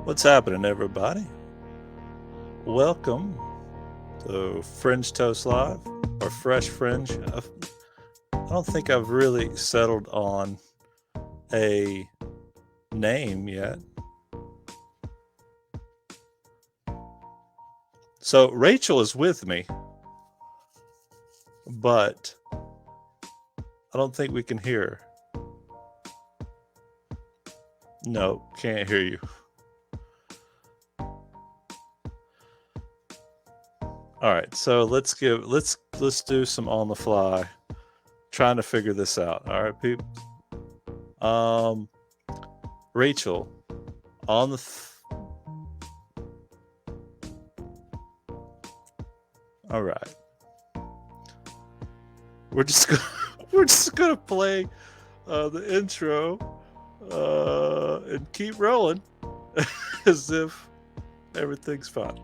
What's happening, everybody? Welcome to Fringe Toast Live, or Fresh Fringe. I don't think I've really settled on a name yet. So Rachel is with me, but I don't think we can hear her. No, can't hear you. All right, so let's do some on the fly, trying to figure this out. All right, people. Rachel, on the. All right, we're just gonna play the intro and keep rolling as if everything's fine.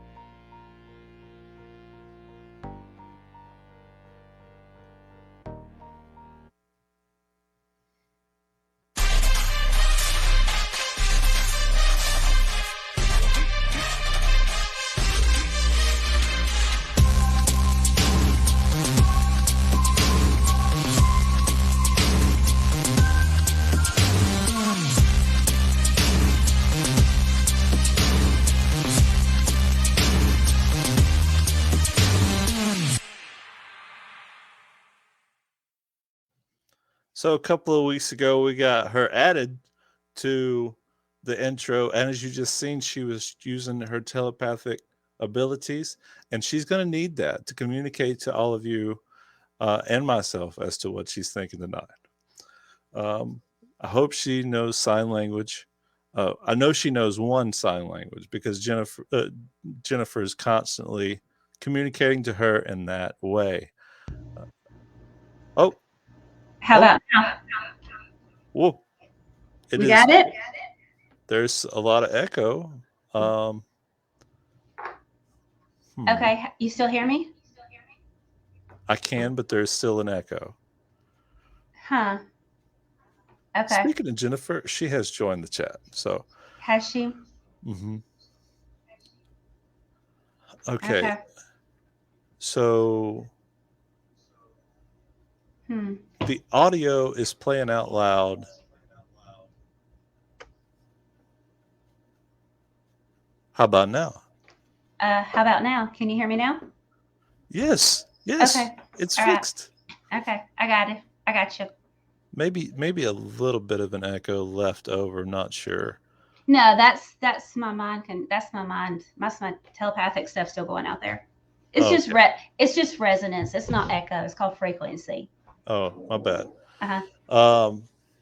So a couple of weeks ago, we got her added to the intro, and as you just seen, she was using her telepathic abilities, and she's going to need that to communicate to all of you and myself as to what she's thinking tonight. I hope she knows sign language. I know she knows one sign language because Jennifer is constantly communicating to her in that way. Oh, How about now? whoa! We got it? There's a lot of echo. Okay, you still hear me? I can, but there's still an echo. Huh. Okay. Speaking of Jennifer, she has joined the chat. So Has she? Okay. So the audio is playing out loud. How about now? How about now? Can you hear me now? Yes. Yes. Okay. It's All fixed. Right. Okay. I got it. I got you. Maybe a little bit of an echo left over, not sure. No, that's my mind. That's my mind. My telepathic stuff still going out there. It's Okay. just it's just resonance. It's not echo. It's called frequency. Oh, my bad. Uh-huh.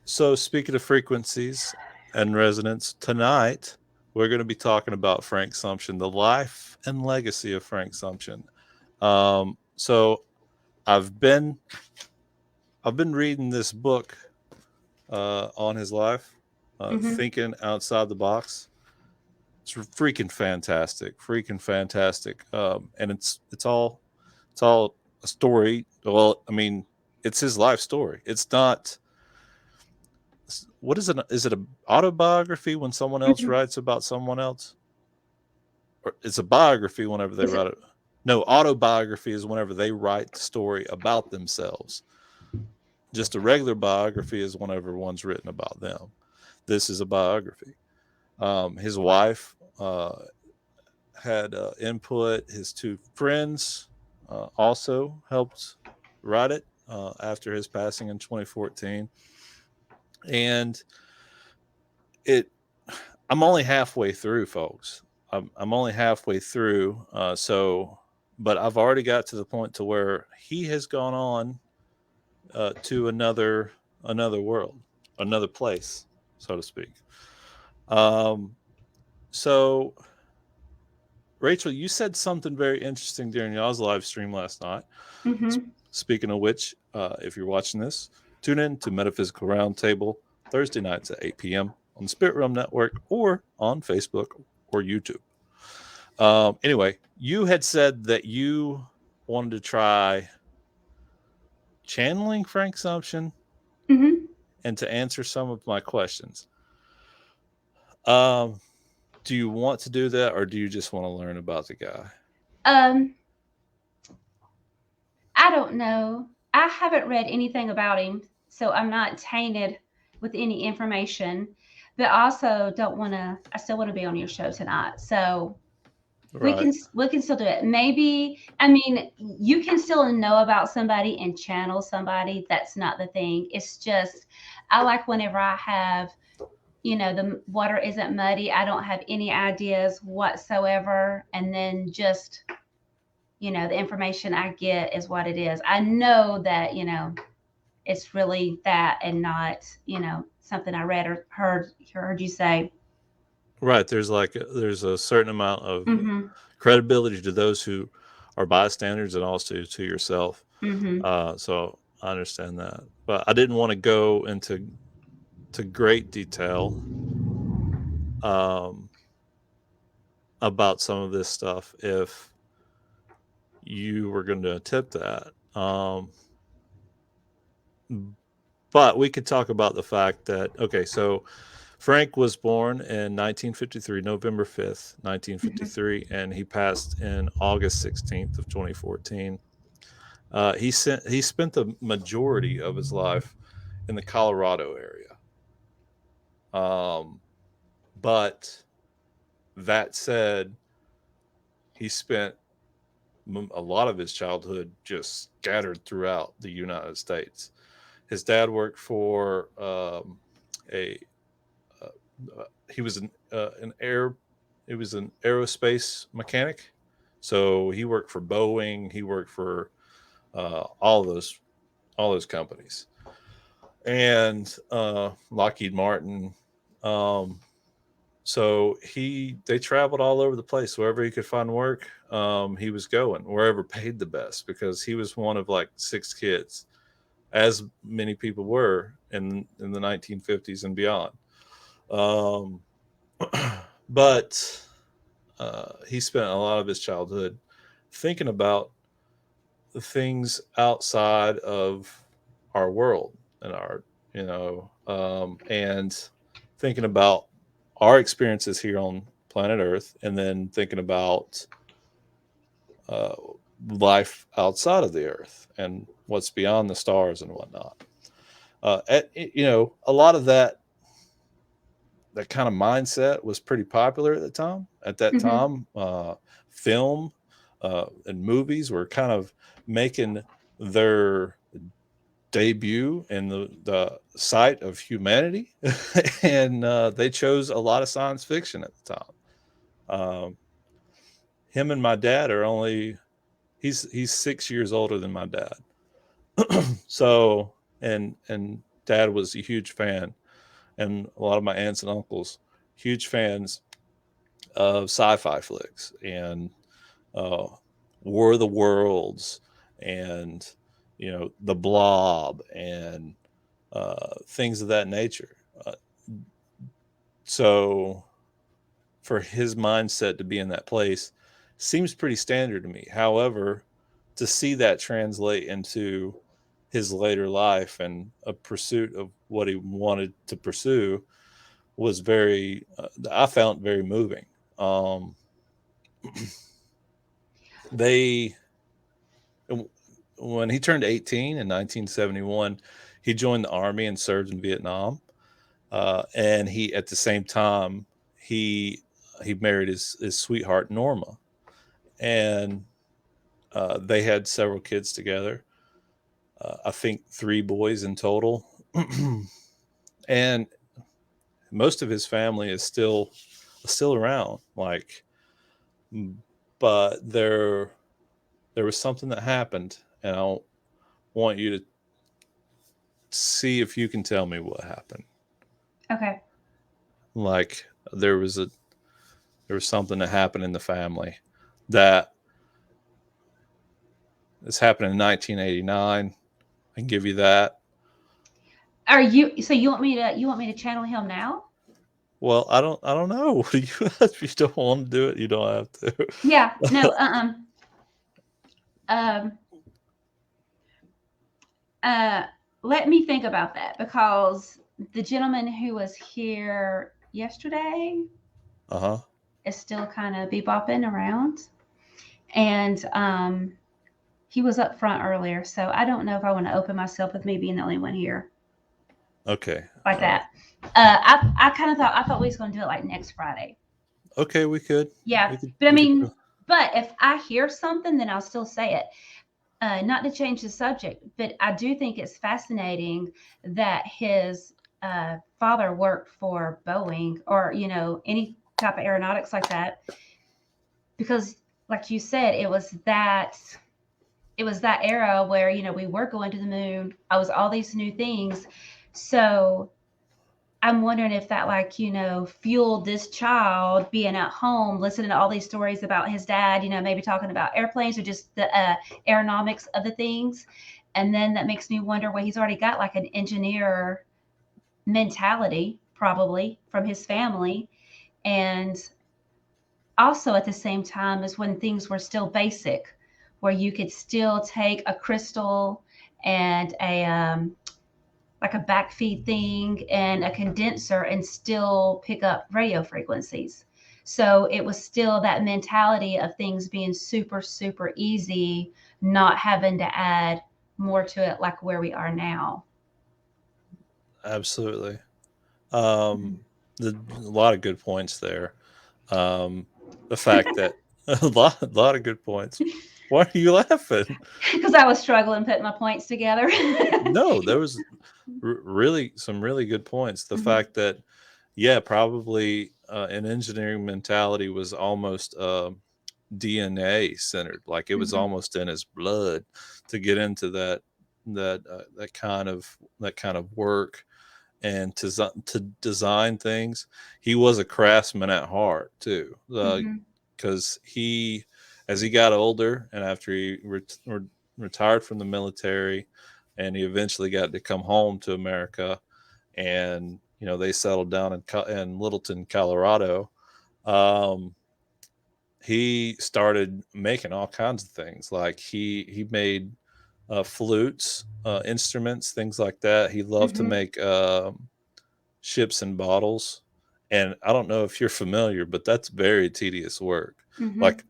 So speaking of frequencies and resonance, tonight we're going to be talking about Frank Sumption, the life and legacy of Frank Sumption. So I've been reading this book on his life, Thinking Outside the Box. It's freaking fantastic, and it's all a story. Well, I mean, it's his life story. It's not. What is it? Is it an autobiography when someone else writes about someone else? Or it's a biography whenever they write it. No, autobiography is whenever they write the story about themselves. Just a regular biography is whenever one's written about them. This is a biography. His wife had input. His two friends also helped write it after his passing in 2014. And I'm only halfway through, folks. I'm only halfway through. But I've already got to the point to where he has gone on to another world, another place, so to speak. So, Rachel, you said something very interesting during y'all's live stream last night. Speaking of which, if you're watching this, tune in to Metaphysical Roundtable Thursday nights at 8 p.m. on the Spirit Realm Network or on Facebook or YouTube. Anyway, you had said that you wanted to try channeling Frank Sumption and to answer some of my questions. To do you want to do that, or do you just want to learn about the guy? Um, I don't know. I haven't read anything about him, so I'm not tainted with any information. But also don't want to. I still want to be on your show tonight, so Right. we can still do it. Maybe I mean you can still know about somebody and channel somebody. That's not the thing. It's just I like whenever I have the water isn't muddy. I don't have any ideas whatsoever, and then just the information I get is what it is. I know that it's really that and not something I read or heard you say. Right. There's a certain amount of Mm-hmm. credibility to those who are bystanders, and also to yourself. Mm-hmm. So I understand that, but I didn't want to go into great detail um, about some of this stuff if you were going to attempt that. But we could talk about the fact that, okay, so Frank was born in 1953, November 5th, Mm-hmm. 1953, and he passed in August 16th of 2014. He spent the majority of his life in the Colorado area. But that said, he spent a lot of his childhood just scattered throughout the United States. His dad worked for a he was an air he was an aerospace mechanic, so he worked for Boeing. He worked for all those companies, and Lockheed Martin. Um, so they traveled all over the place. Wherever he could find work, he was going. Wherever paid the best, because he was one of like 6 kids, as many people were in the 1950s and beyond. Um, but he spent a lot of his childhood thinking about the things outside of our world and and thinking about our experiences here on planet Earth, and then thinking about uh, life outside of the Earth and what's beyond the stars and whatnot. A lot of that kind of mindset was pretty popular at the time. At that Mm-hmm. time, film and movies were kind of making their debut in the sight of humanity, and they chose a lot of science fiction at the time. Um, him and my dad are only he's 6 years older than my dad, so and dad was a huge fan, and a lot of my aunts and uncles huge fans of sci-fi flicks and uh, War of the Worlds, and the Blob, and things of that nature. So for his mindset to be in that place seems pretty standard to me. However, to see that translate into his later life and a pursuit of what he wanted to pursue was I found very moving. They When he turned 18 in 1971, he joined the army and served in Vietnam. And he, at the same time, he he married his sweetheart Norma, and they had several kids together. I think 3 boys in total, and most of his family is still around. But there was something that happened, and I want you to see if you can tell me what happened. Okay. Like there was something that happened in the family that this happened in 1989. I can give you that. Are you? So you want me to channel him now? Well, I don't know. If you don't want to do it, you don't have Yeah. No. to. Um. Uh. Let me think about that because the gentleman who was here yesterday, Uh huh. is still kind of bebopping around. And he was up front earlier, so I don't know if I want to open myself with me being the only one here Okay. like All right. that. I kind of thought we was going to do it like next Friday. Okay, we could. Yeah, We could. but I We could. mean, but if I hear something, then I'll still say it. Not to change the subject, but I do think it's fascinating that his father worked for Boeing or any type of aeronautics like that, because, like you said, it was that era where we were going to the moon. I was all these new things, so I'm wondering if that, like, fueled this child being at home, listening to all these stories about his dad, maybe talking about airplanes or just the aeronomics of the things. And then that makes me wonder, well, he's already got like an engineer mentality, probably from his family. And also at the same time is when things were still basic, where you could still take a crystal and a like a backfeed thing and a condenser and still pick up radio frequencies. So it was still that mentality of things being super, super easy, not having to add more to it like where we are now. Absolutely. Mhm. A lot of good points there. Um, the fact that a lot of good points. Why are you laughing? Because I was struggling putting my points together. No, there was really some really good points. The Mhm. fact that, yeah, probably an engineering mentality was almost DNA centered, like it was Mhm. almost in his blood to get into that kind of work and to design things. He was a craftsman at heart too, Mhm. because as he got older and after he retired from the military, and he eventually got to come home to America, and they settled down in Littleton, Colorado. Um, he started making all kinds of things. Like he made flutes, instruments, things like that. He loved to Mhm. make ships and bottles. And I don't know if you're familiar, but that's very tedious work. Mhm. Like,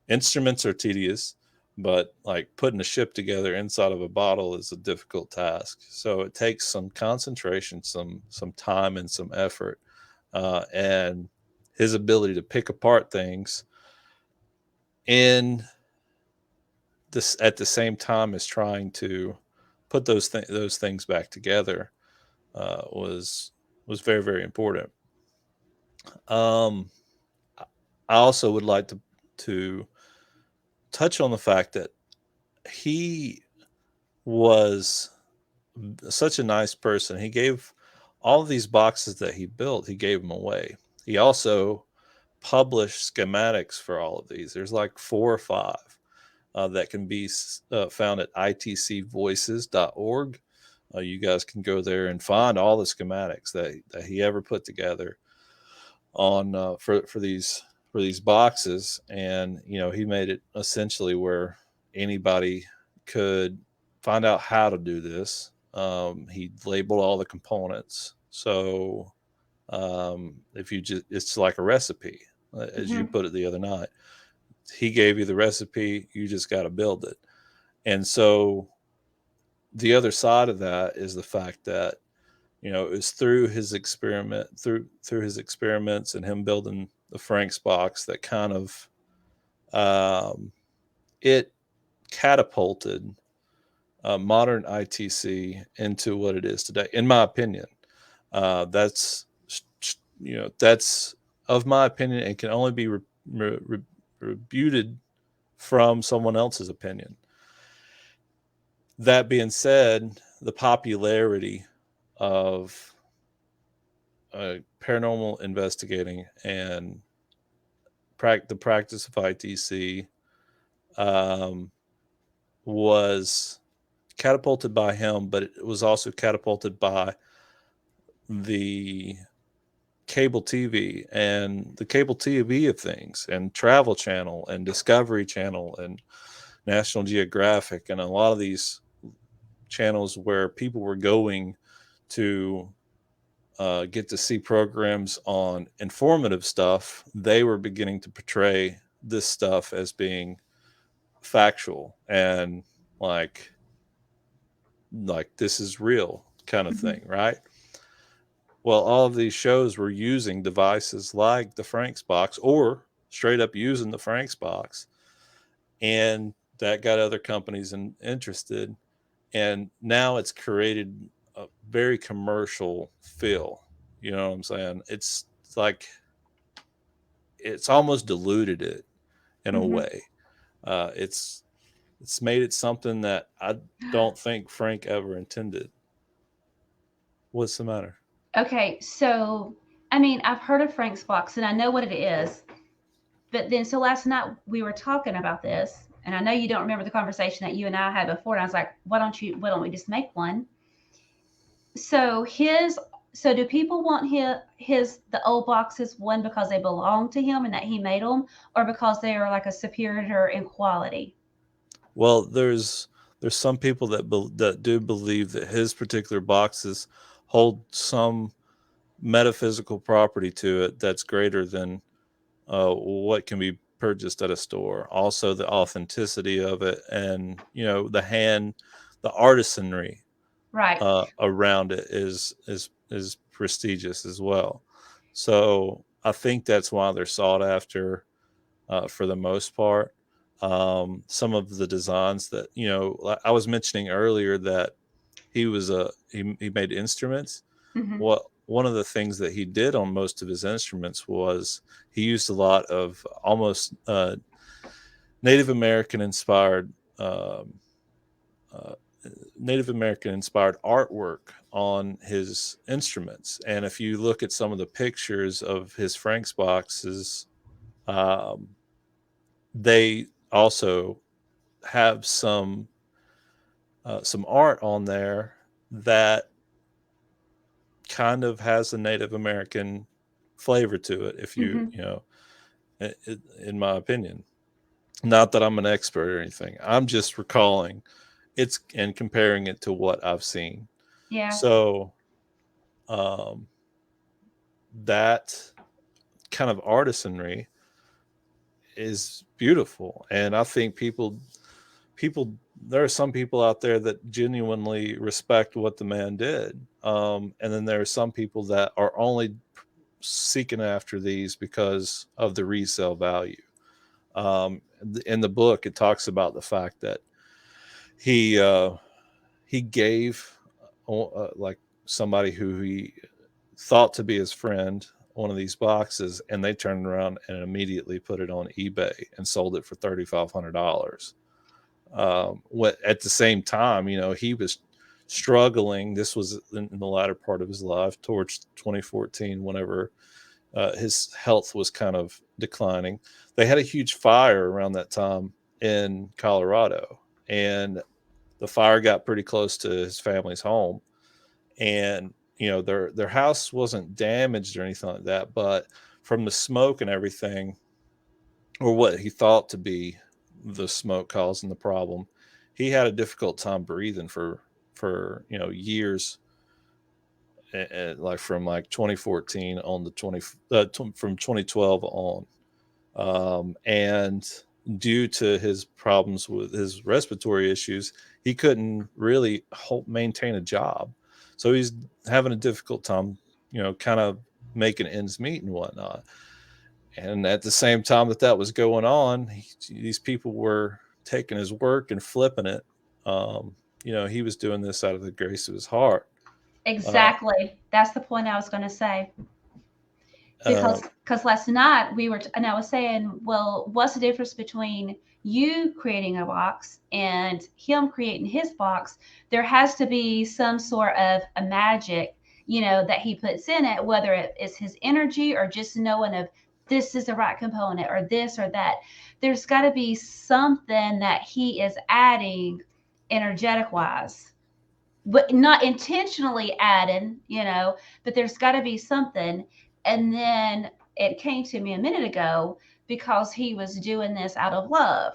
instruments are tedious, but like putting a ship together inside of a bottle is a difficult task. So it takes some concentration, some time, and some effort. And his ability to pick apart things in this at the same time as trying to put those things back together was very, very important. Um, I also would like to touch on the fact that he was such a nice person. He gave all of these boxes that he built, he gave them away. He also published schematics for all of these. There's like 4 or 5 that can be found at itcvoices.org. You guys can go there and find all the schematics that he ever put together on for these boxes. And he made it essentially where anybody could find out how to do this. He labeled all the components, so if you just it's like a recipe, as you Mhm. put it the other night. He gave you the recipe, you just got to build it. And so the other side of that is the fact that it was through his experiments and him building the Frank's box that kind of um, it catapulted modern ITC into what it is today. In my opinion, that's of my opinion, and can only be rebuted from someone else's opinion. That being said, the popularity of paranormal investigating and the practice of ITC um, was catapulted by him, but it was also catapulted by the cable TV and the cable TV of things, and Travel Channel and Discovery Channel and National Geographic, and a lot of these channels where people were going to get to see programs on informative stuff, they were beginning to portray this stuff as being factual and like this is real kind of Mhm. thing, right? Well, all of these shows were using devices like the Frank's box or straight up using the Frank's box, and that got other companies interested. And now it's created a very commercial feel. You know what I'm saying? It's like it's almost diluted it in a Mhm. way. It's made it something that I don't think Frank ever intended. What's the matter? Okay, so I mean, I've heard of Frank's box and I know what it is, but then so last night we were talking about this, and I know you don't remember the conversation that you and I had before. And I was like, why don't we just make one? So his so do people want his the old boxes, one because they belong to him and that he made them, or because they are like a superior in quality? Well, there's some people that do believe that his particular boxes hold some metaphysical property to it that's greater than what can be purchased at a store. Also, the authenticity of it, and the artisanry Right. around it is prestigious as well. So I think that's why they're sought after for the most part. Some of the designs that like I was mentioning earlier that he made instruments. Hmm. What one of the things that he did on most of his instruments was he used a lot of almost Native American inspired um, uh, Native American inspired artwork on his instruments. And if you look at some of the pictures of his Frank's boxes, um, they also have some art on there that kind of has a Native American flavor to it. If Hmm. in my opinion, not that I'm an expert or anything, I'm just recalling it's and comparing it to what I've seen. Yeah. So um, that kind of artisanry is beautiful, and I think people there are some people out there that genuinely respect what the man did, and then there are some people that are only seeking after these because of the resale value. In the book, it talks about the fact that he uh, he gave like somebody who he thought to be his friend one of these boxes, and they turned around and immediately put it on eBay and sold it for $3,500. What at the same time, he was struggling. This was in the latter part of his life, towards 2014, whenever his health was kind of declining. They had a huge fire around that time in Colorado, and the fire got pretty close to his family's home. And their house wasn't damaged or anything like that, but from the smoke and everything, or what he thought to be the smoke causing the problem, he had a difficult time breathing for years, like from like 2014 on the from 2012 on, and due to his problems with his respiratory issues, he couldn't really maintain a job. So he's having a difficult time, kind of making ends meet and whatnot. And at the same time that was going on, these people were taking his work and flipping it. Um, he was doing this out of the grace of his heart. Uh, Exactly. That's the point I was going to say. uh, Because last night and I was saying, well, what's the difference between you creating a box and him creating his box? There has to be some sort of a magic, that he puts in it, whether it is his energy or just knowing of this is the right component or this or that. There's got to be something that he is adding energetic wise, but not intentionally adding, but there's got to be something. And then it came to me a minute ago because he was doing this out of love.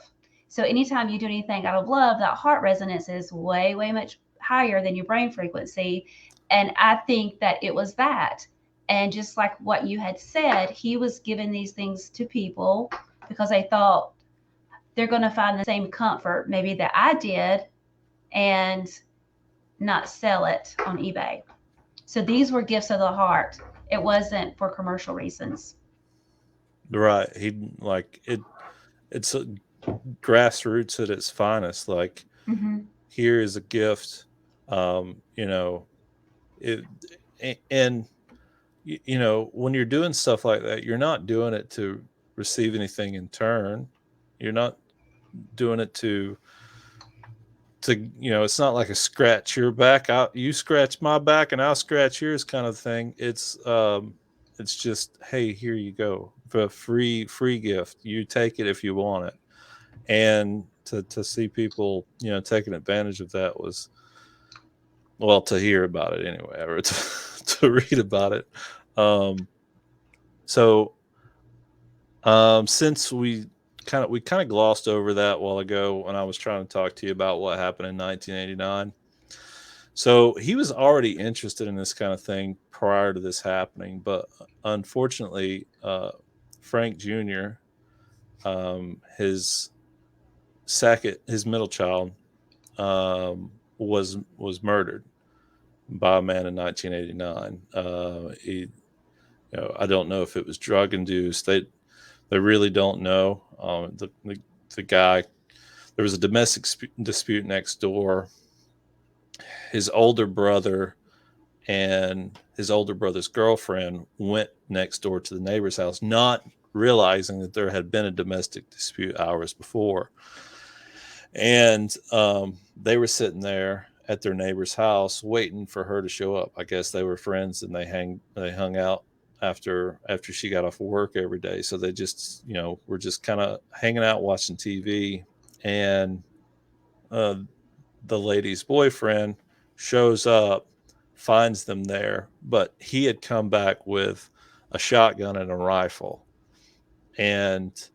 So anytime you do anything out of love, that heart resonance is way, way much higher than your brain frequency. And I think that it was that. And just like what you had said, he was giving these things to people because they thought they're going to find the same comfort maybe that I did and not sell it on eBay. So these were gifts of the heart. It wasn't for commercial reasons. Right. He like it. It's a grassroots at its finest. Like, here is a gift. You know, it, and you know, when you're doing stuff like that, you're not doing it to receive anything in turn. You're not doing it to you know, it's not like a scratch your back out, you scratch my back and I'll scratch yours kind of thing. It's just, hey, here you go, for a free gift. You take it if you want it. And to see people, you know, taking advantage of that was, well, to hear about it anyway, or to read about it. Since we kind of glossed over that a while ago when I was trying to talk to you about what happened in 1989. So he was already interested in this kind of thing prior to this happening, but unfortunately, Frank Jr., his middle child, was murdered by a man in 1989. He, you know, I don't know if it was drug induced. They really don't know. The guy, there was a domestic dispute next door. His older brother and his older brother's girlfriend went next door to the neighbor's house, not realizing that there had been a domestic dispute hours before. And they were sitting there at their neighbor's house waiting for her to show up. I guess they were friends and they hung out after she got off of work every day. So they just, you know, were just kind of hanging out watching TV. And the lady's boyfriend shows up, finds them there, but he had come back with a shotgun and a rifle, and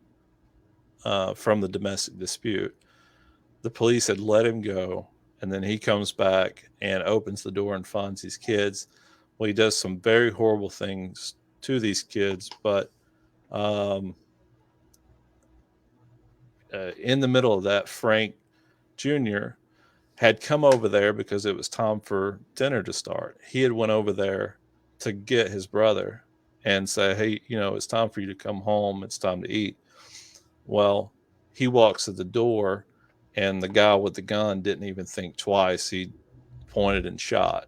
from the domestic dispute. The police had let him go, and then he comes back and opens the door and finds these kids. Well, he does some very horrible things to these kids, but in the middle of that, Frank Jr. had come over there because it was time for dinner to start. He had went over there to get his brother and say, hey, you know, it's time for you to come home. It's time to eat. Well, he walks at the door, and the guy with the gun didn't even think twice. He pointed and shot.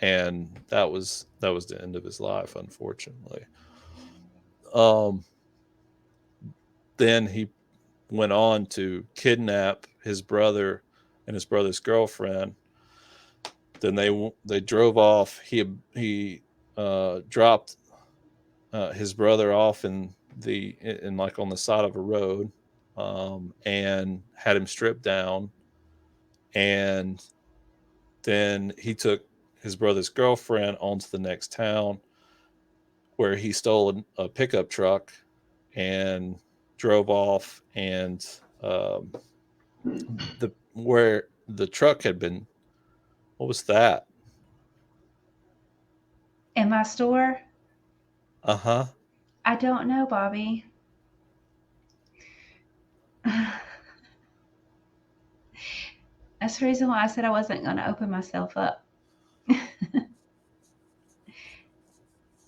And that was the end of his life, unfortunately. Then he went on to kidnap his brother and his brother's girlfriend. Then they drove off. He dropped his brother off in like on the side of a road, and had him stripped down. And then he took his brother's girlfriend onto the next town, where he stole a pickup truck and drove off. And where the truck had been, what was that? In my store? Uh-huh. I don't know, Bobby. That's the reason why I said I wasn't going to open myself up.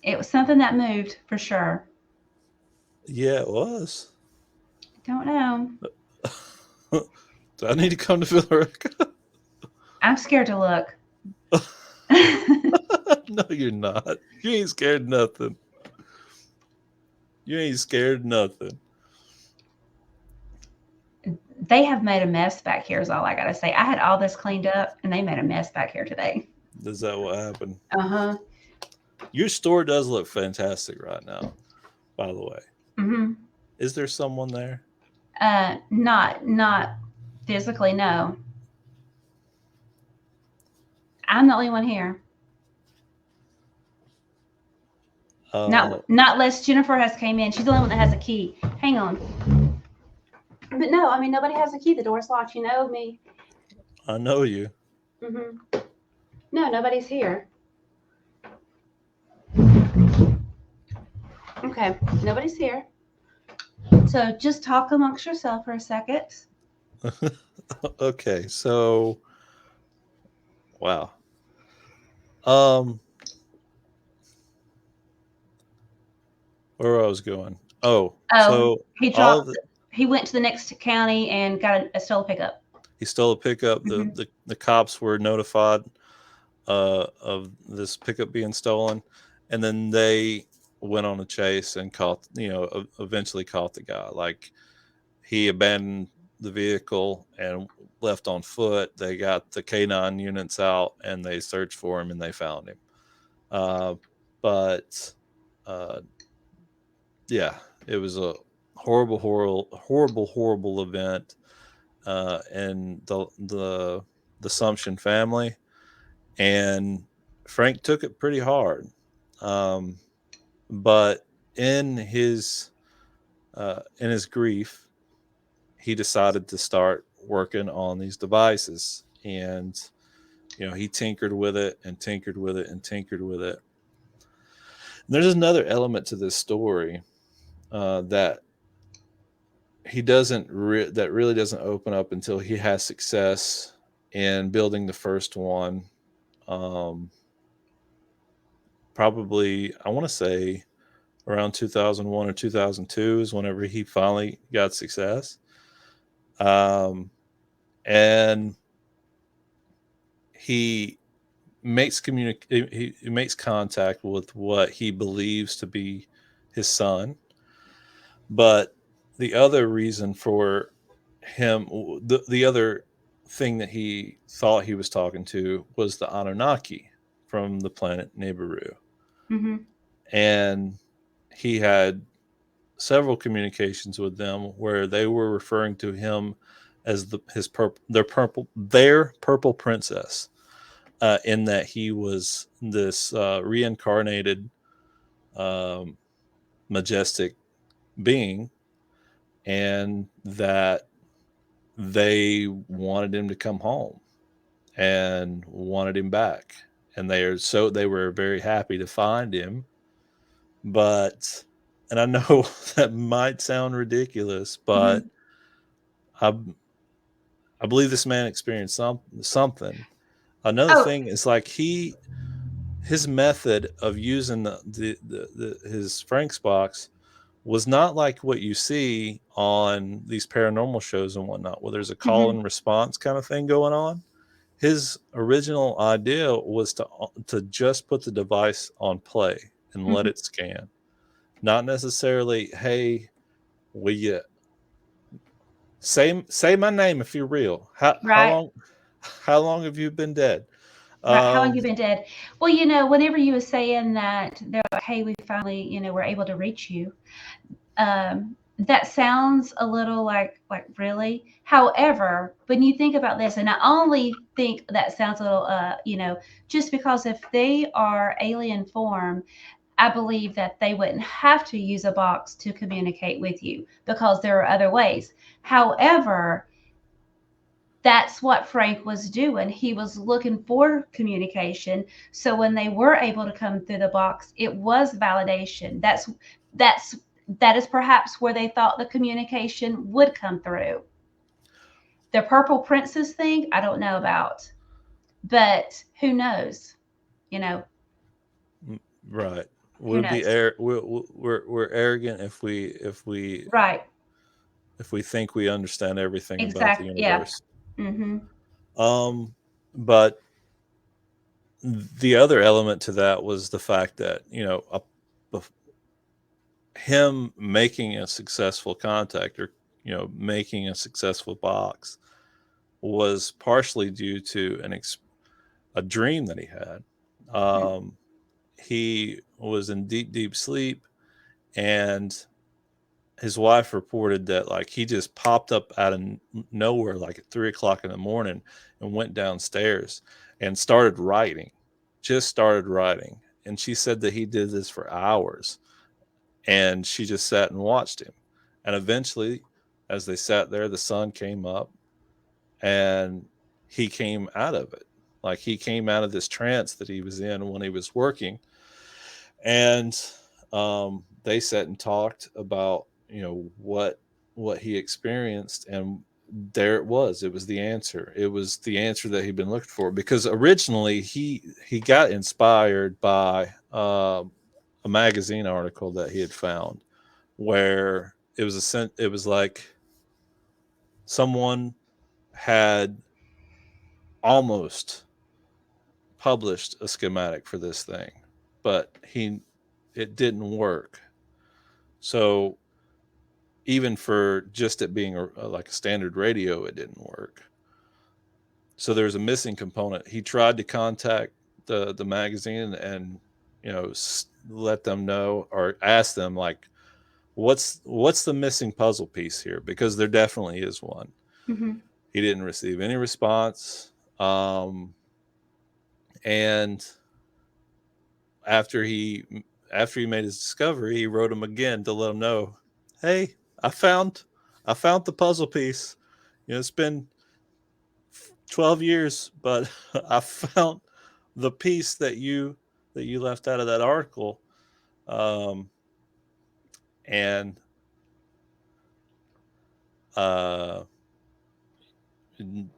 It was something that moved for sure. Yeah, it was. Don't know. Do I need to come to Villarica? I'm scared to look. No, you're not. You ain't scared of nothing. You ain't scared of nothing. They have made a mess back here is all I got to say. I had all this cleaned up, and they made a mess back here today. Is that what happened? Uh-huh. Your store does look fantastic right now, by the way. Mm-hmm. Is there someone there? Not physically, no. I'm the only one here. Not unless Jennifer has came in. She's the only one that has a key. Hang on. But no, I mean, nobody has a key. The door's locked. You know me. I know you. No, nobody's here. Okay, nobody's here. So just talk amongst yourself for a second. Okay, so wow. Um, where I was going. Oh, Oh, so he all of dropped. the, He went to the next county and got a stole pickup. he stole a pickup. Hmm. The cops were notified of this pickup being stolen, and then they went on a chase and caught, eventually caught the guy. Like, he abandoned the vehicle and left on foot. They got the K9 units out and they searched for him and they found him. Uh, but uh, yeah, it was a horrible event. And the Sumption family, and Frank took it pretty hard. Um, but in his grief, he decided to start working on these devices, and he tinkered with it and tinkered with it and tinkered with it. And there's another element to this story that that really doesn't open up until he has success in building the first one. Um, Probably, I want to say around 2001 or 2002 is whenever he finally got success. Um, and he he makes contact with what he believes to be his son. But the other reason for him, the other thing that he thought he was talking to was the Anunnaki from the planet Nibiru. Hmm. And he had several communications with them where they were referring to him as their purple princess, in that he was this reincarnated, um, majestic being, and that they wanted him to come home and wanted him back, and they were very happy to find him. But, and I know that might sound ridiculous, but Hmm. I I believe this man experienced something. Another Oh, thing is, like, his method of using his Frank's box was not like what you see on these paranormal shows and whatnot, where there's a call hmm. and response kind of thing going on. His original idea was to just put the device on play and let Hmm. it scan, not necessarily, hey, will you say my name if you're real? Right. How long have you been dead? Right. How long Um, you been dead? Well, whenever you were saying that, they're like, "Hey, we finally, were able to reach you." That sounds a little like really. However, when you think about this, and I only think that sounds a little, just because if they are alien form, I believe that they wouldn't have to use a box to communicate with you because there are other ways. However, that's what Frank was doing. He was looking for communication. So when they were able to come through the box, it was validation. That's that is perhaps where they thought the communication would come through. The Purple Princess thing, I don't know about, but who knows? You know, right. who We'd be knows? we're arrogant Right. if we think we understand everything about the Exact. Yeah. universe. Mm-hmm. Um, but the other element to that was the fact that, him making a successful contact, or making a successful box, was partially due to a dream that he had. Um, he was in deep sleep, and his wife reported that, like, he just popped up out of nowhere, like at 3 o'clock in the morning, and went downstairs and started writing. And she said that he did this for hours, and she just sat and watched him. And eventually, as they sat there, the sun came up, and he came out of it. Like he came out of this trance that he was in when he was working. And they sat and talked about, what he experienced, and there it was. It was the answer. It was the answer that he'd been looking for, because originally he got inspired by a magazine article that he had found, where it was like someone had almost published a schematic for this thing, but it didn't work. So even for just it being like a standard radio, it didn't work. So there's a missing component. He tried to contact the magazine and let them know, or ask them, like, what's the missing puzzle piece here, because there definitely is one. Mm-hmm. He didn't receive any response. And after he made his discovery, he wrote him again to let him know, hey, I found the puzzle piece. It's been 12 years, but I found the piece that you left out of that article. And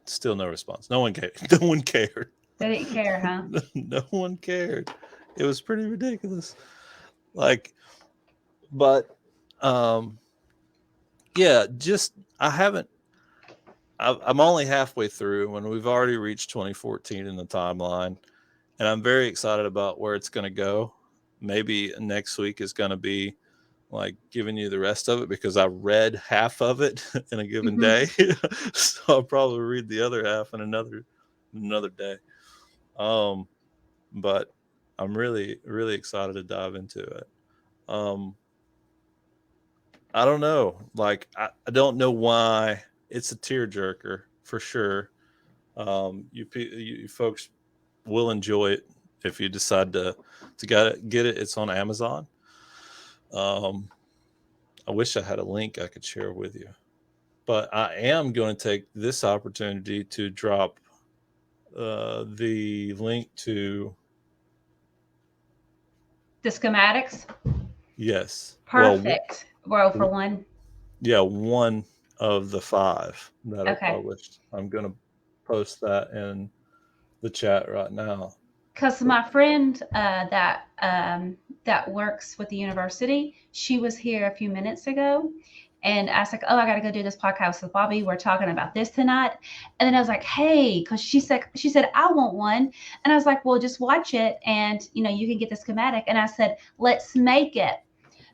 still no response. No one cared. No one cared. They didn't care, huh? No one cared. It was pretty ridiculous. Like, but yeah, just I'm only halfway through when we've already reached 2014 in the timeline, and I'm very excited about where it's going to go. Maybe next week is going to be like giving you the rest of it, because I read half of it in a given day. So I'll probably read the other half in another day. But I'm really, really excited to dive into it. I don't know. Like, I don't know why. It's a tearjerker for sure. You folks will enjoy it if you decide to get it. It's on Amazon. I wish I had a link I could share with you, but I am going to take this opportunity to drop the link to the schematics. Yes. Perfect. Well, for one. Yeah, one of the 5 that are Okay. published. I'm going to post that in the chat right now. Because my friend that works with the university, she was here a few minutes ago, and I was like, "Oh, I got to go do this podcast with Bobby. We're talking about this tonight." And then I was like, "Hey," because she said I want one, and I was like, "Well, just watch it, and you can get the schematic." And I said, "Let's make it,"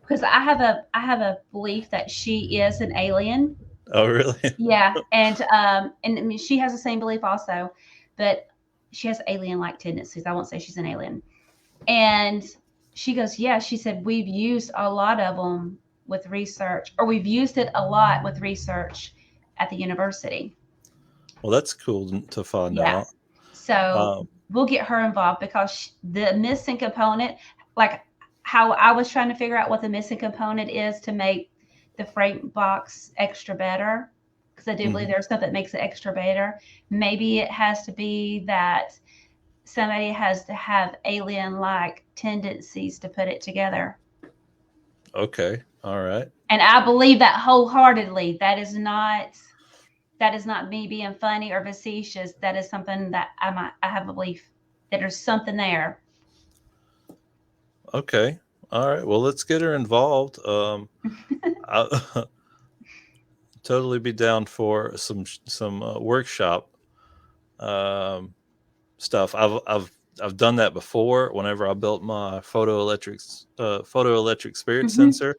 because I have a belief that she is an alien. Oh, really? Yeah, and I mean, she has the same belief also, but she has alien-like tendencies. I won't say she's an alien. And she goes, yeah. She said we've used a lot of them with research, or we've used it a lot with research at the university. Well, that's cool to find out. So we'll get her involved, because the missing component, like how I was trying to figure out what the missing component is to make the Frank box extra better, because I do believe there's stuff that makes it extra better. Maybe it has to be that somebody has to have alien-like tendencies to put it together. Okay. All right. And I believe that wholeheartedly. That is not me being funny or facetious. That is something that I have a belief that there's something there. Okay. All right. Well, let's get her involved. I'll totally be down for some workshop stuff. I've done that before. Whenever I built my photoelectric spirit sensor.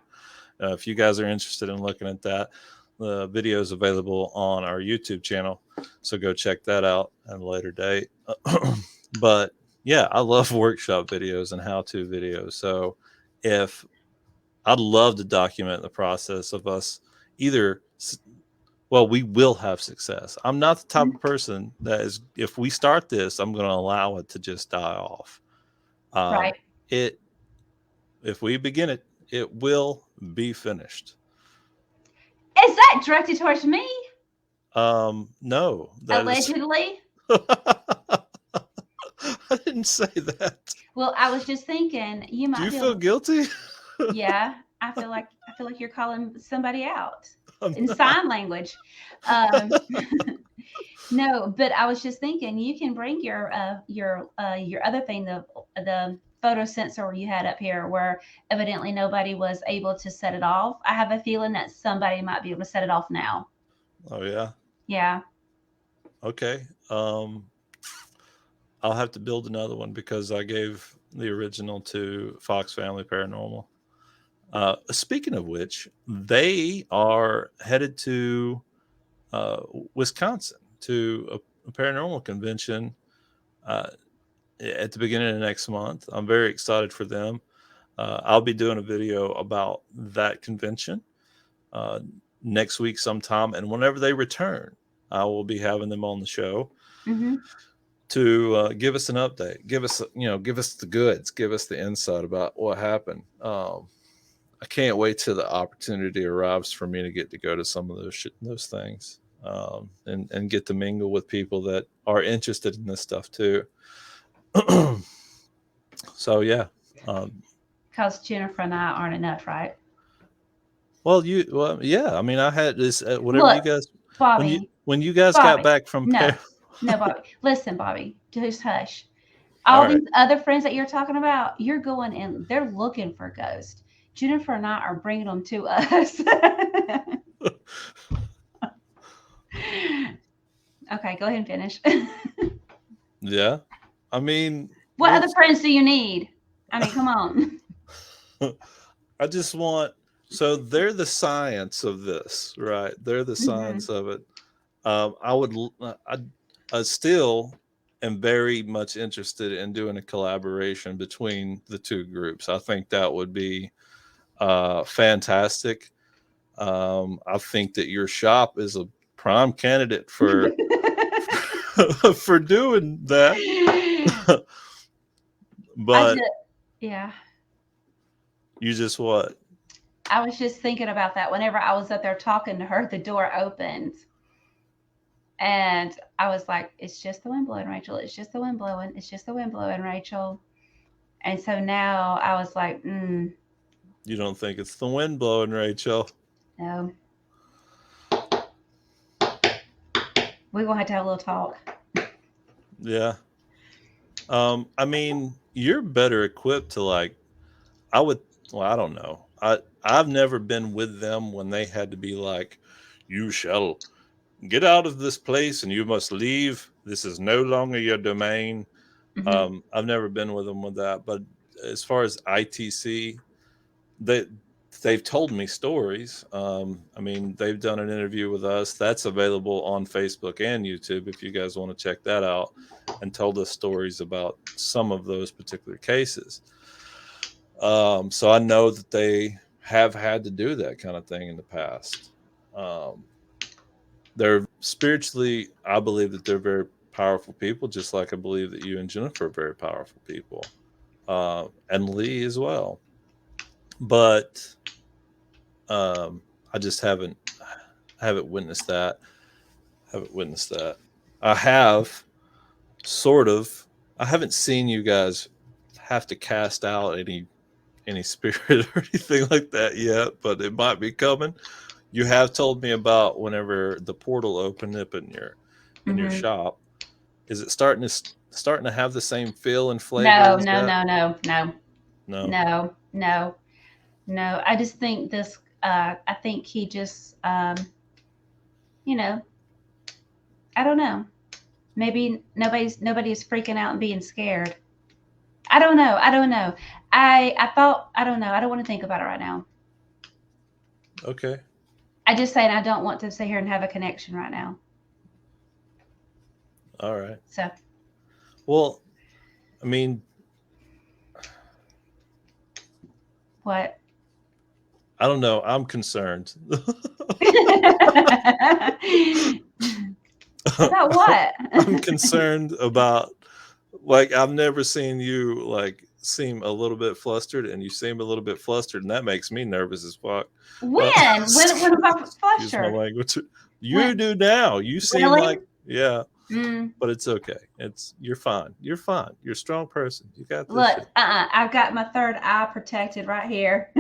If you guys are interested in looking at that, the video is available on our YouTube channel, so go check that out at a later date. But yeah, I love workshop videos and how-to videos. So if I'd love to document the process of us we will have success. I'm not the type of person that is, if we start this, I'm going to allow it to just die off. Right. If we begin it, it will be finished. Is that directed towards me? No. Allegedly? I didn't say that. Well, I was just thinking you Do might you be feel able. guilty? Yeah, I feel like you're calling somebody out I'm in not. sign language. Um, no, but I was just thinking you can bring your other thing, the photo sensor you had up here, where evidently nobody was able to set it off. I have a feeling that somebody might be able to set it off now. Oh yeah. Yeah. Okay. I'll have to build another one because I gave the original to Fox Family Paranormal. Speaking of which, they are headed to uh, Wisconsin to a paranormal convention uh, at the beginning of next month. I'm very excited for them. I'll be doing a video about that convention uh, next week sometime, and whenever they return, I will be having them on the show Hmm. to give us an update, give us the goods, give us the insight about what happened. I can't wait till the opportunity arrives for me to go to some of those things, and get to mingle with people that are interested in this stuff too. So yeah, um, Because Jennifer and I aren't enough, right? well, yeah. I mean, I had this whenever Look, you guys Bobby, when you guys got Bobby. back from No, no, Bobby. Listen, Bobby, just hush. All All right, these other friends that you're talking about, you're going and they're looking for ghosts. Jennifer and I are bringing them to us. Okay, go ahead and finish. yeah. I mean, What other friends do you need? I mean, come on. I just want so they're the science of this, right? They're the Hmm. science of it. I would, I still am very much interested in doing a collaboration between the two groups. I think that would be fantastic. I think that your shop is a prime candidate for for doing that. I just, But yeah. you just what? I was just thinking about that whenever I was up there talking to her, the door opened. And I was like, it's just the wind blowing, Rachel. It's just the wind blowing. It's just the wind blowing, Rachel. And so now I was like, You don't think it's the wind blowing, Rachel? no, we're going to have a little talk. Yeah. I mean, you're better equipped to like. I would. Well, I don't know. I've never been with them when they had to be like, "You shall get out of this place and you must leave. This is no longer your domain." Hmm. I've never been with them with that. But as far as ITC, they they've told me stories. I mean, they've done an interview with us that's available on Facebook and YouTube if you guys want to check that out, and told us stories about some of those particular cases. So I know that they have had to do that kind of thing in the past. Um, they're spiritually, I believe that they're very powerful people, just like I believe that you and Jennifer are very powerful people, and Lee as well. But I just haven't witnessed that. Haven't witnessed that. I have sort of. I haven't seen you guys have to cast out any spirit or anything like that yet, but it might be coming. You have told me about whenever the portal opened up in your Hmm. shop. Is it starting to have the same feel and flavor No, as no, that? no, no, no, No. no, no, no. I just think this, I think he just, you know, I don't know. Maybe nobody's freaking out and being scared. I don't know. I don't know. I thought I don't know. I don't want to think about it right now. Okay. I just saying I don't want to sit here and have a connection right now. All right. So Well, I mean, what? I don't know. I'm concerned. About what? I'm concerned about like I've never seen you like seem a little bit flustered, and you seem a little bit flustered, and that makes me nervous as fuck. When? When am I Excuse my flustered? language. You When? do now. You seem Really? like yeah. But it's okay. You're fine. You're fine. You're a strong person. You got this Look, shit. I've got my third eye protected right here.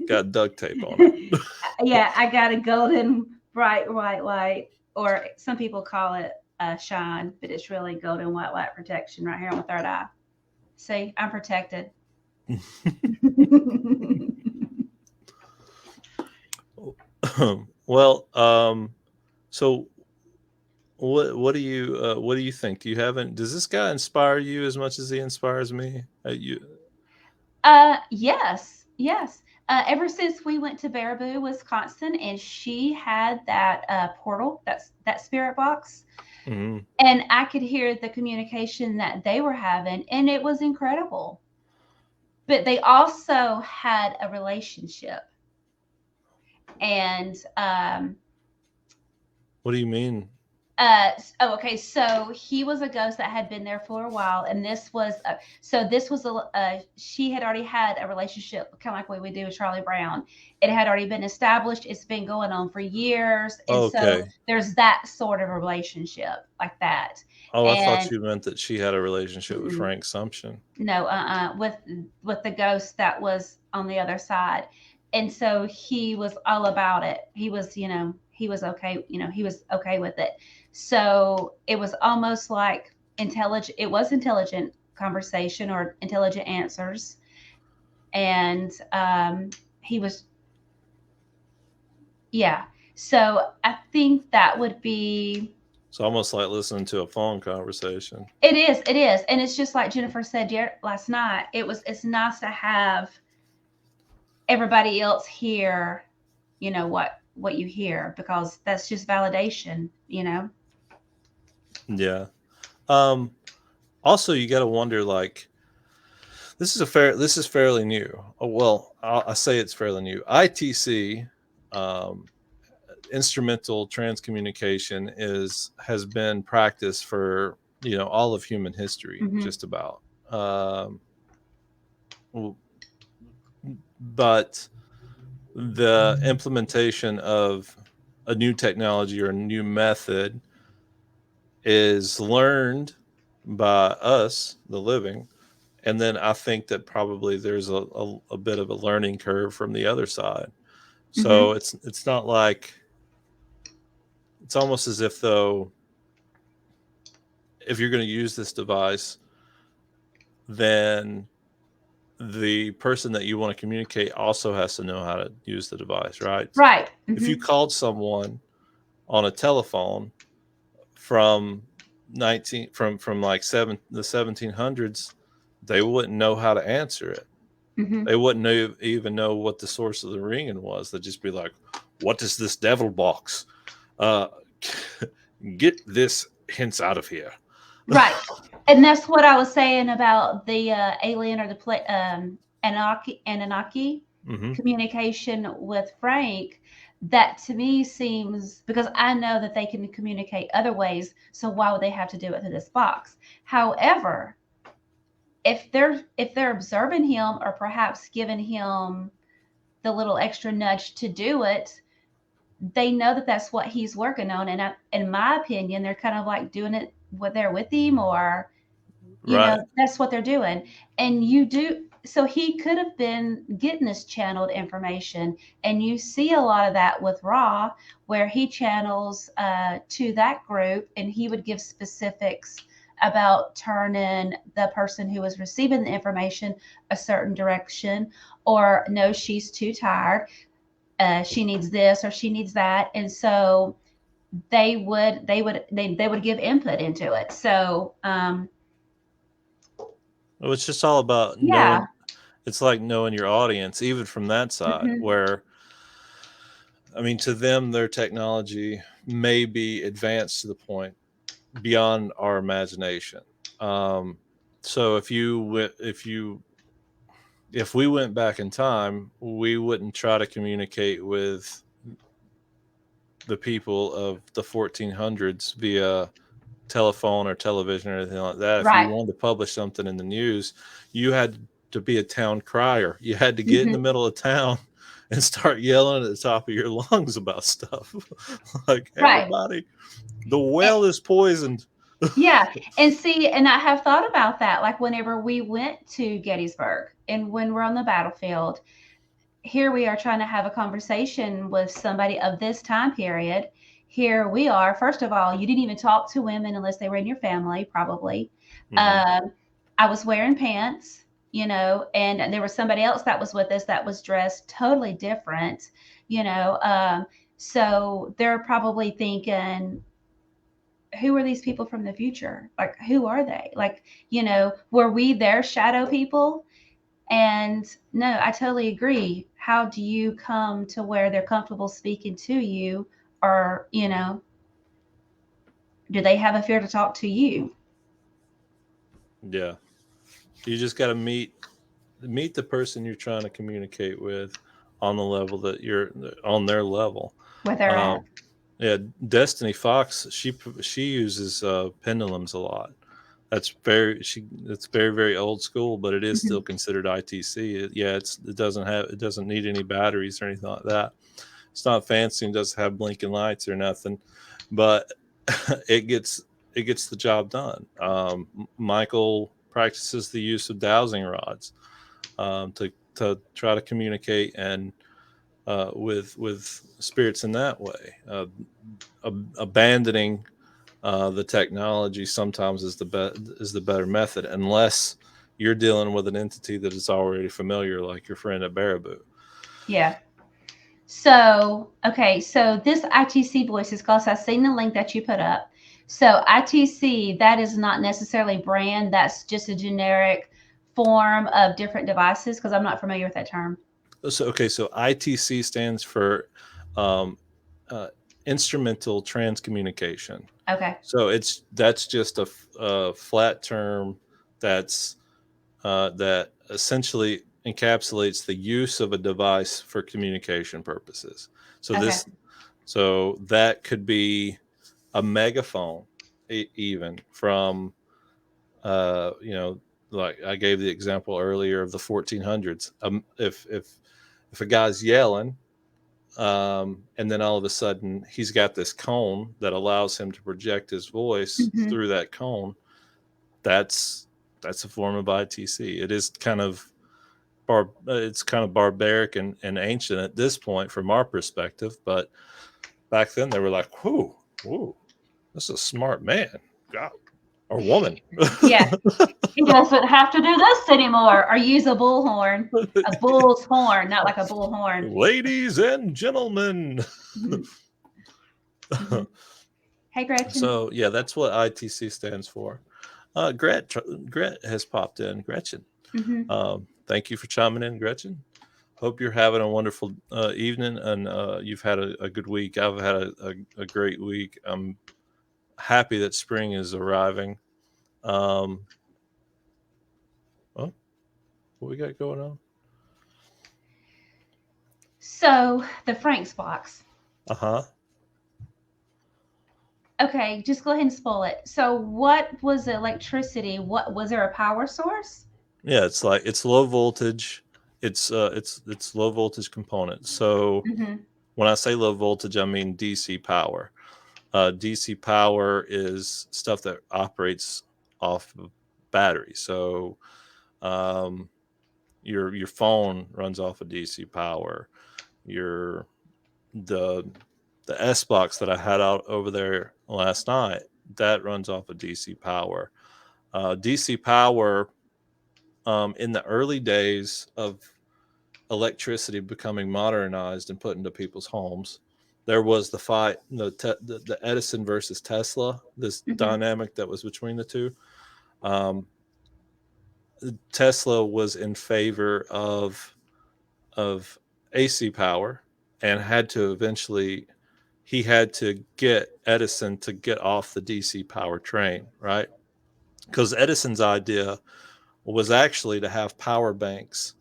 Got duct tape on it. Yeah, I got a golden bright white light, or some people call it shine, but it's really golden white light protection right here on my third eye. See, I'm protected. Well, so what do you think? Does this guy inspire you as much as he inspires me? Yes, yes. Ever since we went to Baraboo, Wisconsin, and she had that portal, that spirit box, Mm-hmm. and I could hear the communication that they were having, and it was incredible. But they also had a relationship, and What do you mean? okay, so he was a ghost that had been there for a while, and this was she had already had a relationship, kind of like what we do with Charlie Brown. It had already been established. It's been going on for years, and so Okay. there's that sort of a relationship like that. Oh, I thought And you meant that she had a relationship with Frank Sumption. no, with the ghost that was on the other side. And so he was all about it. He was, he was okay, he was okay with it. So it was almost like intelligent conversation or intelligent answers. And he was, yeah. So I think that would be, It's almost like listening to a phone conversation. it is. And it's just like Jennifer said last night, it's nice to have everybody else hear, what you hear, because that's just validation. Yeah. Also, you got to wonder, like, this is fairly new. Oh, well, I say it's fairly new. ITC, instrumental transcommunication, has been practiced for all of human history, Mm-hmm. just about. But the implementation of a new technology or a new method is learned by us, the living, and then I think that probably there's a bit of a learning curve from the other side. So it's not like, it's almost as if, though, if you're going to use this device, then the person that you want to communicate also has to know how to use the device, right? Right. If you called someone on a telephone from like the 1700s, they wouldn't know how to answer it. They wouldn't even know what the source of the ringing was. They'd just be like, "What is this devil box? Get this hints out of here." Right. And that's what I was saying about the alien or the Anunnaki communication with Frank. That to me seems, because I know that they can communicate other ways, so why would they have to do it through this box? However, if they're observing him, or perhaps giving him the little extra nudge to do it, they know that that's what he's working on. And in my opinion, they're kind of like doing it when they're with him, or Right. that's what they're doing. And you do, so he could have been getting this channeled information, and you see a lot of that with Ra, where he channels to that group, and he would give specifics about turning the person who was receiving the information a certain direction, or no, she's too tired, she needs this or she needs that. And so they would give input into it. So It's just all about yeah. knowing. It's like knowing your audience, even from that side, where, I mean, to them, their technology may be advanced to the point beyond our imagination. So if we went back in time, we wouldn't try to communicate with the people of the 1400s via telephone or television or anything like that. If you Right. wanted to publish something in the news, you had to be a town crier. You had to get in the middle of town and start yelling at the top of your lungs about stuff. Like, Right. everybody, the well is poisoned. Yeah. And see, and I have thought about that. Like whenever we went to Gettysburg and when we're on the battlefield, here we are trying to have a conversation with somebody of this time period. Here we are. First of all, you didn't even talk to women unless they were in your family, probably. Hmm. Um, I was wearing pants, and there was somebody else that was with us that was dressed totally different, you know. So they're probably thinking, who are these people from the future? Like, who are they? Like, were we their shadow people? And no, I totally agree. How do you come to where they're comfortable speaking to you? Or, do they have a fear to talk to you? Yeah, you just got to meet the person you're trying to communicate with on the level that you're on their level. Where they're at? Um, yeah, Destiny Fox, she uses pendulums a lot. It's very very old school, but it is Mhm. still considered ITC. It doesn't need any batteries or anything like that. It's not fancy and doesn't have blinking lights or nothing, but it gets it gets the job done. Michael practices the use of dowsing rods to try to communicate and with spirits in that way. Abandoning the technology sometimes is the better method, unless you're dealing with an entity that is already familiar, like your friend at Baraboo. Yeah. So, okay. So this ITC voice is called, so I've seen the link that you put up. So ITC, that is not necessarily brand. That's just a generic form of different devices because I'm not familiar with that term. So ITC stands for um, uh, instrumental transcommunication. Okay. So that's just a flat term that's that essentially encapsulates the use of a device for communication purposes. So Okay. that could be a megaphone, even from you know, like I gave the example earlier of the 1400s. If a guy's yelling, and then all of a sudden he's got this cone that allows him to project his voice Hmm. through that cone, that's that's a form of ITC. It is kind of it's kind of barbaric and ancient at this point from our perspective, but back then they were like, "Whoo, whoo, this is a smart man, God, or woman." Yeah. He doesn't have to do this anymore or use a bullhorn, a bull's horn, not like a bullhorn. Ladies and gentlemen. Hmm. Hmm. Hey, Gretchen. So yeah, that's what ITC stands for. Gret has popped in. Gretchen, Hmm. thank you for chiming in, Gretchen. Hope you're having a wonderful evening and you've had a good week. I've had a great week. I'm happy that spring is arriving. Um, oh, what we got going on? So the Frank's box. Uh huh. Okay, just go ahead and spoil it. So what was the electricity? What was there a power source? Yeah, it's like it's low voltage. It's low voltage components. So Hmm. when I say low voltage, I mean DC power. DC power is stuff that operates off of batteries. So um, your phone runs off of DC power. Your the the S box that I had out over there last night, that runs off of DC power. DC power, in the early days of electricity becoming modernized and put into people's homes, there was the fight, the Edison versus Tesla, this Hmm. dynamic that was between the two. Um, Tesla was in favor of AC power and had to eventually he had to get Edison to get off the DC power train, right? Because Edison's idea was actually to have power banks,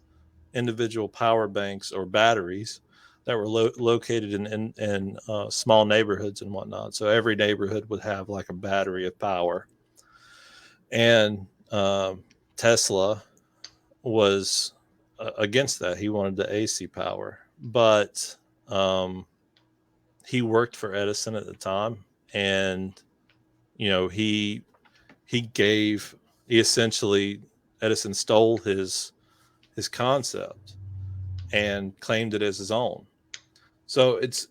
individual power banks or batteries that were located in small neighborhoods and whatnot. So every neighborhood would have like a battery of power. And Tesla was against that. He wanted the AC power. but he worked for Edison at the time, and he gave he essentially Edison stole his concept and claimed it as his own. So it's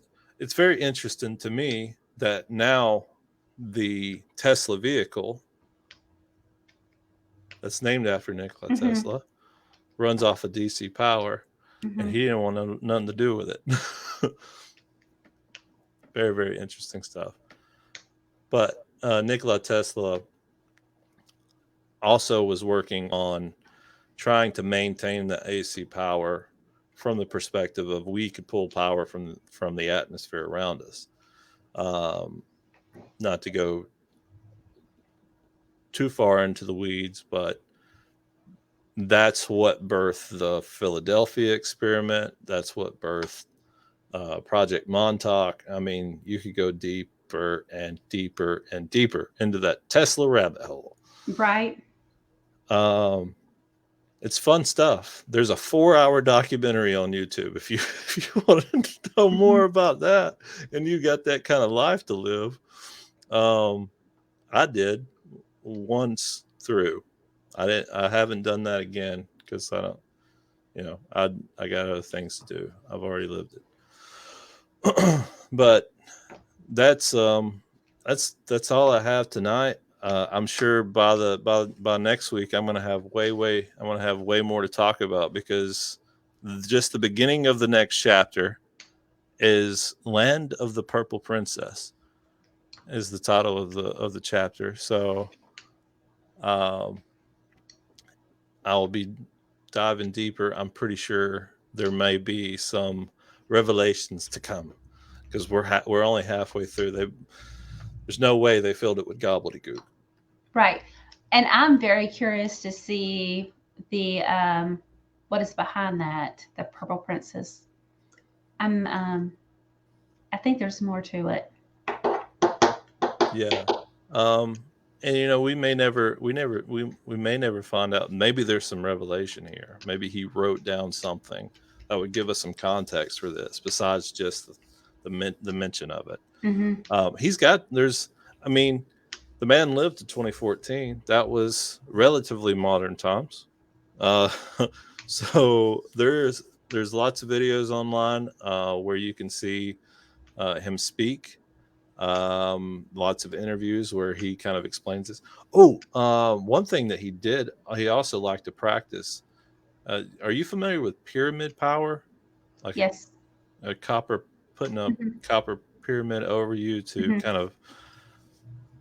very interesting to me that now the Tesla vehicle that's named after Nikola Mm-hmm. Tesla runs off of DC power, and Mm-hmm. he didn't want nothing to do with it. Very, very interesting stuff. But Nikola Tesla also was working on trying to maintain the AC power from the perspective of we could pull power from the atmosphere around us. Um, Not to go too far into the weeds, but that's what birthed the Philadelphia experiment. That's what birthed Project Montauk. I mean, you could go deeper and deeper and deeper into that Tesla rabbit hole. Right. Um, it's fun stuff. There's a 4-hour documentary on YouTube if you if you want to know Mm-hmm. more about that, and you got that kind of life to live. Um, I did once through. I haven't done that again because I don't. I got other things to do. I've already lived it. But that's that's all I have tonight. I'm sure by next week I'm gonna have way more to talk about, because just the beginning of the next chapter is Land of the Purple Princess is the title of the chapter. So um, I'll be diving deeper. I'm pretty sure there may be some revelations to come, because we're only halfway through. There's no way they filled it with gobbledygook. Right. And I'm very curious to see the what is behind that, the Purple Princess. I'm I think there's more to it. Yeah. And we may never find out. Maybe there's some revelation here. Maybe he wrote down something that would give us some context for this besides just the mention of it. Mm-hmm. He's got there's I mean, the man lived to 2014. That was relatively modern times. Uh, so there's lots of videos online where you can see him speak. Lots of interviews where he kind of explains this. Oh, one thing that he did, he also liked to practice. Are you familiar with pyramid power? Like Yes. a copper, putting a Mm-hmm. copper pyramid over you to Mm-hmm. kind of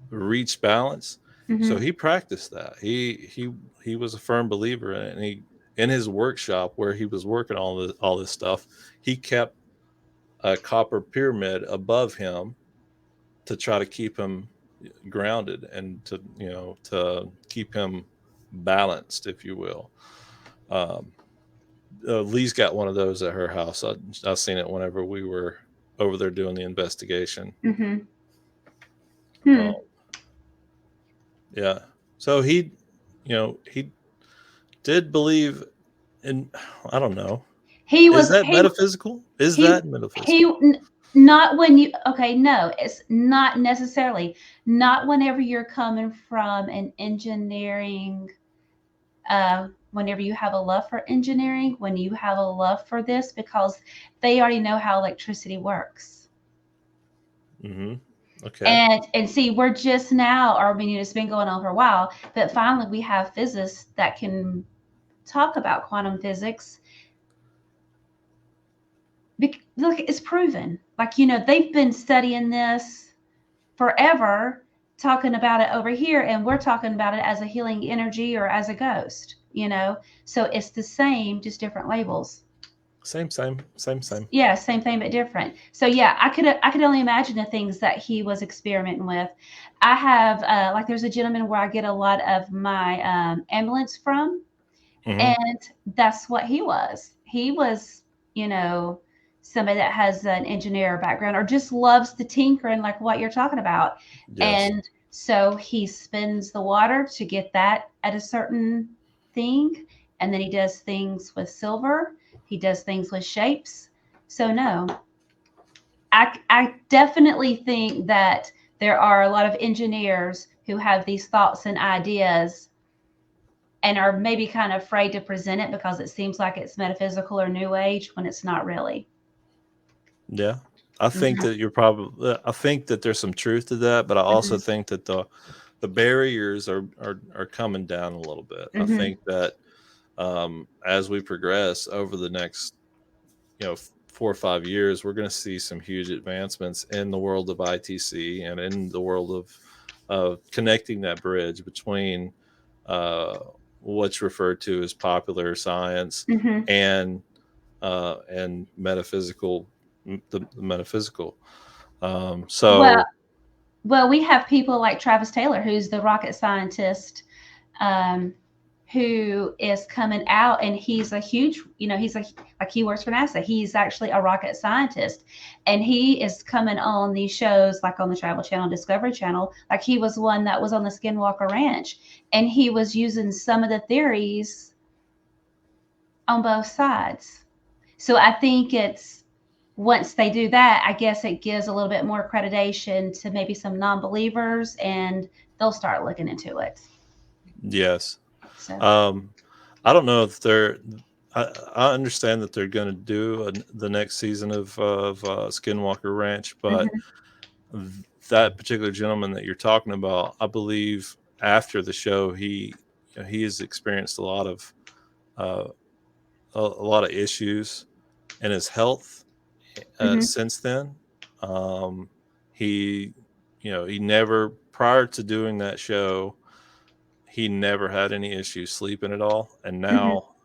reach balance. So Mm-hmm. he practiced that. He was a firm believer in it, and he in his workshop where he was working on all this stuff, he kept a copper pyramid above him to try to keep him grounded and to keep him balanced, if you will. Um, Lee's got one of those at her house. I've seen it whenever we were over there doing the investigation. Mm-hmm. Hmm. Um, yeah. So he did believe in. I don't know. He Is was that metaphysical? Is he that he metaphysical? not when you okay, no, it's not necessarily. Not whenever you're coming from an engineering whenever you have a love for engineering, when you have a love for this, because they already know how electricity works. Mm-hmm. Okay. And see, we're just now, or I mean, it's been going on for a while, but finally we have physicists that can talk about quantum physics. Look, it's proven. Like, they've been studying this forever, talking about it over here, and we're talking about it as a healing energy or as a ghost. So it's the same, just different labels. Same. Yeah, same thing but different. So yeah, I could only imagine the things that he was experimenting with. I have like there's a gentleman where I get a lot of my ambulance from, Mm-hmm. and that's what he was. He was, you know, somebody that has an engineer background or just loves to tinker and like what you're talking about. Yes. And so he spins the water to get that at a certain thing. And then he does things with silver. He does things with shapes. So no, I definitely think that there are a lot of engineers who have these thoughts and ideas and are maybe kind of afraid to present it because it seems like it's metaphysical or new age when it's not really. Yeah. I think Mhm, that you're probably I think that there's some truth to that, but I also mhm, think that the barriers are coming down a little bit. I mhm, think that as we progress over the next 4 or 5 years, we're going to see some huge advancements in the world of ITC and in the world of connecting that bridge between uh, what's referred to as popular science mhm. and metaphysical, the metaphysical. Well, So well, we have people like Travis Taylor, who's the rocket scientist, um, who is coming out, and he's a huge, he's like he works for NASA. He's actually a rocket scientist, and he is coming on these shows like on the Travel Channel, Discovery Channel. Like he was one that was on the Skinwalker Ranch, and he was using some of the theories on both sides. So I think it's once they do that, I guess it gives a little bit more accreditation to maybe some non-believers, and they'll start looking into it. yes, So, um, I don't know if they're. I understand that they're going to do the next season of Skinwalker Ranch, but mhm, that particular gentleman that you're talking about, I believe after the show, he has experienced uh, a lot of issues in his health mhm, since then. Um, he, he never prior to doing that show, he never had any issues sleeping at all, and mhm. now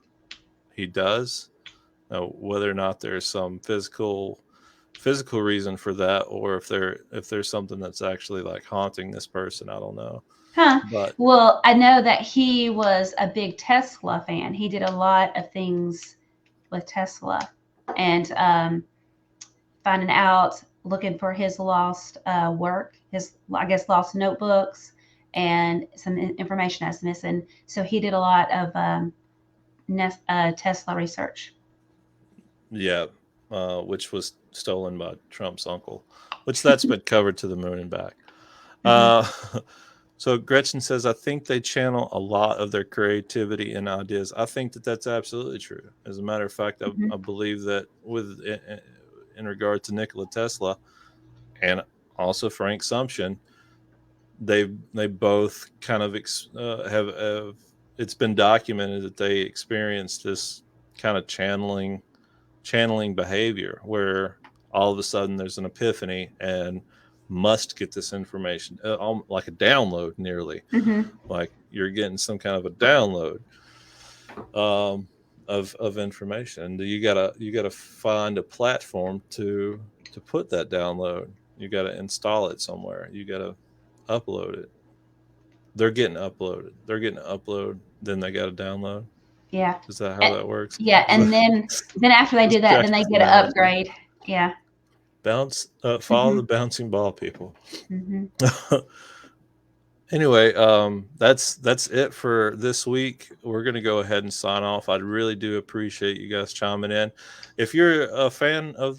he does. Now, whether or not there's some physical reason for that, or if there's something that's actually like haunting this person, I don't know. Huh. But Well, I know that he was a big Tesla fan. He did a lot of things with Tesla, and finding out, looking for his lost work, his, I guess, lost notebooks, and some information that's missing. So he did a lot of Tesla research. yeah, which was stolen by Trump's uncle, which that's been covered to the moon and back. Hmm. Uh, so Gretchen says, I think they channel a lot of their creativity and ideas. I think that that's absolutely true. As a matter of fact, I Hmm. believe that in regard to Nikola Tesla and also Frank Sumption, they both kind of have it's been documented that they experienced this kind of channeling behavior where all of a sudden there's an epiphany and must get this information, like a download, nearly Hmm. like you're getting some kind of a download um, of information. And you gotta find a platform to put that download. You gotta install it somewhere. You gotta upload it. They're getting upload, then they gotta download. Yeah. Is that how Eh, that works? yeah, Is and that then after they do that, then they distracted get an analogy? upgrade. Yeah. Follow Hmm. the bouncing ball, people. Hmm. Anyway, that's it for this week. We're gonna go ahead and sign off. I really do appreciate you guys chiming in. If you're a fan of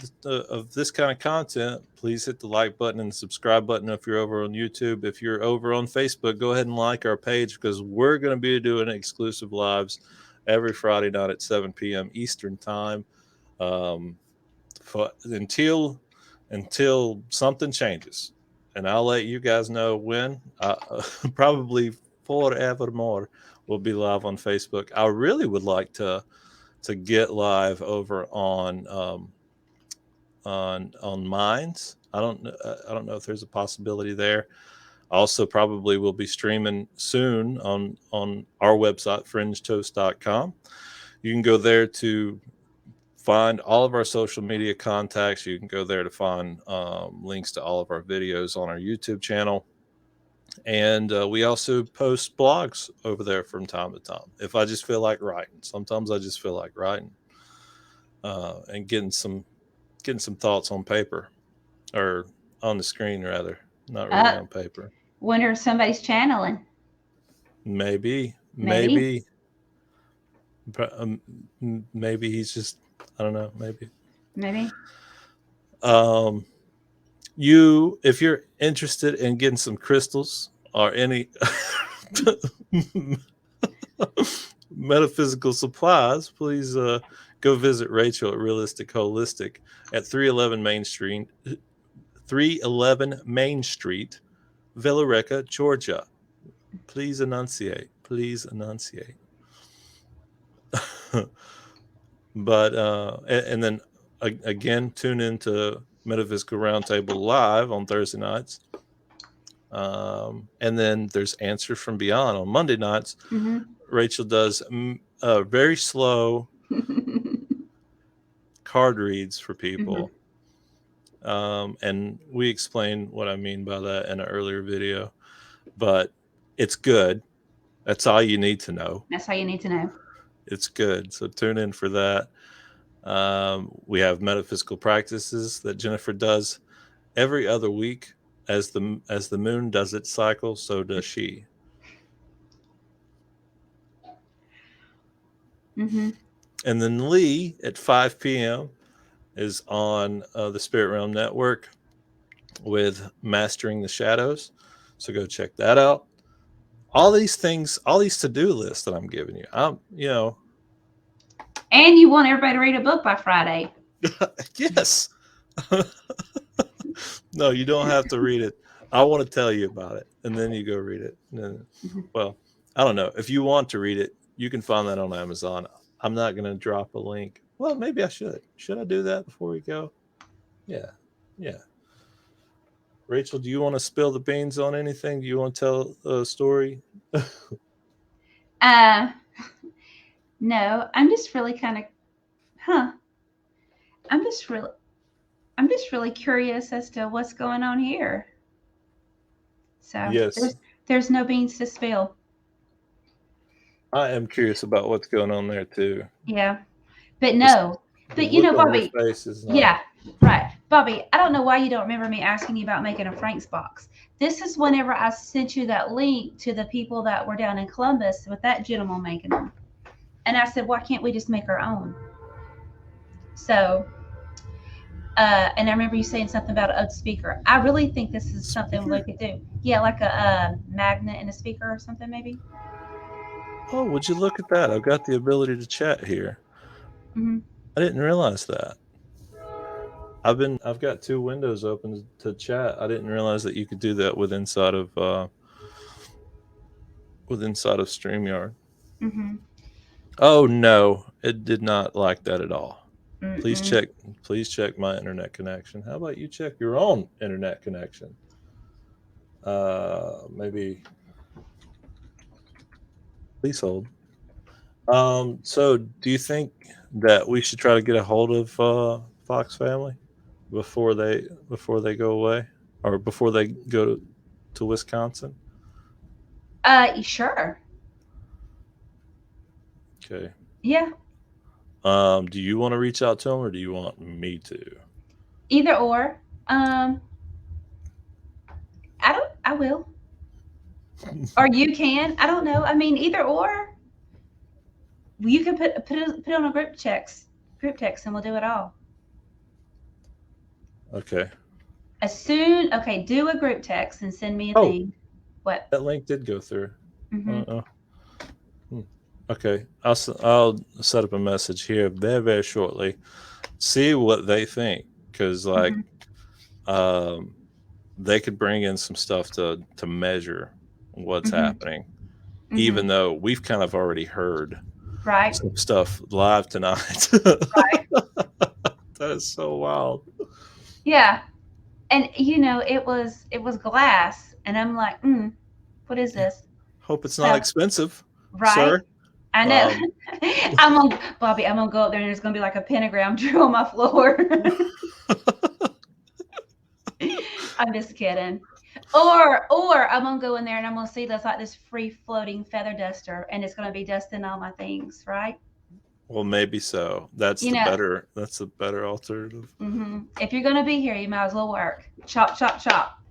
this kind of content, please hit the like button and subscribe button. If you're over on YouTube, if you're over on Facebook, go ahead and like our page because we're gonna be doing exclusive lives every Friday night at 7 p.m. Eastern time. Um, until something changes, and I'll let you guys know when. Probably forevermore will be live on Facebook. I really would like to get live over on Minds. I don't know if there's a possibility there. Also, probably will be streaming soon on our website, fringetoast.com. You can go there to find all of our social media contacts. You can go there to find links to all of our videos on our YouTube channel. And we also post blogs over there from time to time. If I just feel like writing, sometimes I just feel like writing and getting some thoughts on paper or on the screen rather, not really Uh, on paper. wonder if somebody's channeling. Maybe. Maybe, maybe he's just, I don't know, maybe. Maybe. If you're interested in getting some crystals or any metaphysical supplies, please go visit Rachel at Realistic Holistic at 311 Main Street, Villa Rica, Georgia. Please enunciate. Please enunciate. But and then again, tune into Metaphysical Roundtable Live on Thursday nights. And then there's Answers from Beyond on Monday nights. Mm-hmm. Rachel does very slow card reads for people. And we explain what I mean by that in an earlier video. But it's good. That's all you need to know. That's all you need to know. It's good. So tune in for that. We have metaphysical practices that Jennifer does every other week. As the moon does its cycle, so does she. Mm-hmm. And then Lee at 5 p.m. is on the Spirit Realm Network with Mastering the Shadows. So go check that out. All these things, all these to-do lists that I'm giving you, And you want everybody to read a book by Friday. Yes. No, you don't have to read it. I want to tell you about it, and then you go read it. Well, I don't know. If you want to read it, you can find that on Amazon. I'm not going to drop a link. Well, maybe I should. Should I do that before we go? Yeah. Rachel, do you want to spill the beans on anything? Do you want to tell a story? No, I'm just really kind of, I'm just really curious as to what's going on here. So yes, there's no beans to spill. I am curious about what's going on there too. Yeah, but no, but you know, Bobby. Yeah, right, Bobby. I don't know why you don't remember me asking you about making a Frank's box. This is whenever I sent you that link to the people that were down in Columbus with that gentleman making them, and I said, why can't we just make our own? So. And I remember you saying something about an old speaker. I really think this is something we could do. Yeah, like a magnet and a speaker or something, maybe. Oh, would you look at that? I've got the ability to chat here. Mm-hmm. I didn't realize that. I've got two windows open to chat. I didn't realize that you could do that with inside of StreamYard. Mm-hmm. Oh no, it did not like that at all. Mm-mm. Please check my internet connection. How about you check your own internet connection? Maybe. Please hold. So do you think that we should try to get a hold of Fox family before they go away, or before they go to Wisconsin? Sure. Okay. Yeah. Do you want to reach out to them, or do you want me to? Either or. I will. Or you can. I don't know. I mean, either or. You can put it on a group text, and we'll do it all. Okay. Do a group text and send me a thing. What? That link did go through. Mm-hmm. Okay, I'll set up a message here very, very shortly. See what they think, because like, they could bring in some stuff to measure what's happening, even though we've kind of already heard some stuff live tonight. Right. That is so wild. Yeah, and it was glass, and I'm like, what is this? Hope it's not expensive, right? Sir. I know. Bobby, I'm gonna go up there and there's gonna be like a pentagram drew on my floor. I'm just kidding. Or I'm gonna go in there and I'm gonna see that's like this free floating feather duster, and it's gonna be dusting all my things, right? Well, maybe so. That's a better alternative. Mm-hmm. If you're gonna be here, you might as well work. Chop, chop, chop.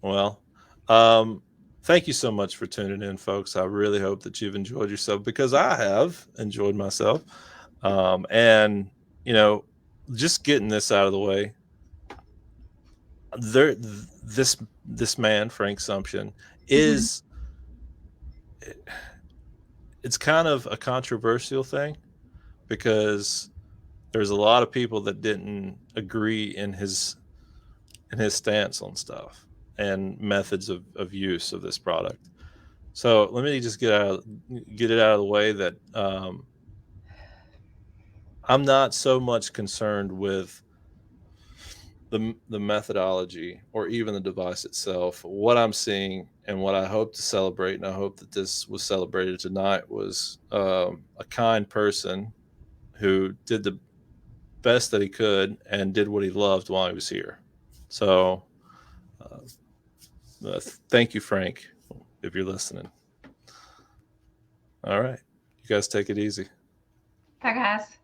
Well, thank you so much for tuning in, folks. I really hope that you've enjoyed yourself, because I have enjoyed myself. And you know, just getting this out of the way. This man, Frank Sumption, is it's kind of a controversial thing because there's a lot of people that didn't agree in his stance on stuff and methods of use of this product. So let me just get it out of the way that I'm not so much concerned with the methodology or even the device itself. What I'm seeing and what I hope to celebrate, and I hope that this was celebrated tonight, was a kind person who did the best that he could and did what he loved while he was here. So thank you, Frank, if you're listening. All right. You guys take it easy. Bye, guys.